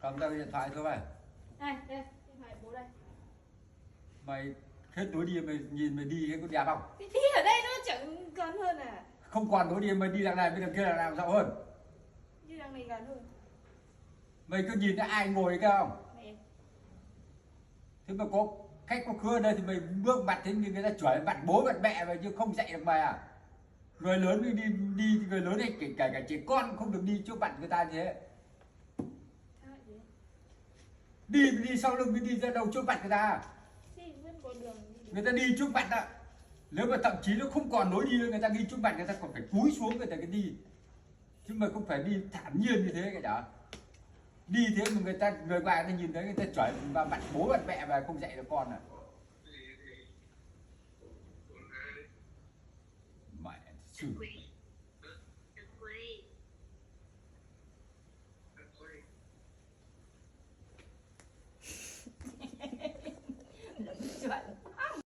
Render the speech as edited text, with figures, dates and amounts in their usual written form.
Cầm tao cái điện thoại thôi mày. Này, đây, điện thoại bố đây. Mày hết lối đi mày nhìn mày đi thấy có đẹp không? Thì đi ở đây nó chẳng gần hơn à? Không còn lối đi mày đi đằng này bên đằng kia đằng nào rộng hơn. Đi đằng này gần hơn. Mày cứ nhìn thấy ai ngồi kia không? Mẹ. Thế mà có khách có khứa ở đây thì mày bước mặt thế người ta chửi mặt bố mặt mẹ mày chứ không dạy được mày à? Người lớn đi người lớn này kể cả trẻ con không được đi trước mặt người ta như thế. Sao vậy thế? Đi sau lưng mới đi ra đầu trước mặt người ta. Thì vẫn có đường đi. Người ta đi trước mặt ạ. Nếu mà thậm chí nó không còn lối đi nữa, người ta đi trước mặt người ta còn phải cúi xuống người ta cái đi, chứ mà không phải đi thản nhiên như thế cái đó. Đi thế mà người ngoài người ta nhìn thấy người ta chửi vào mặt bố mặt mẹ và không dạy được con à. Mẹ xử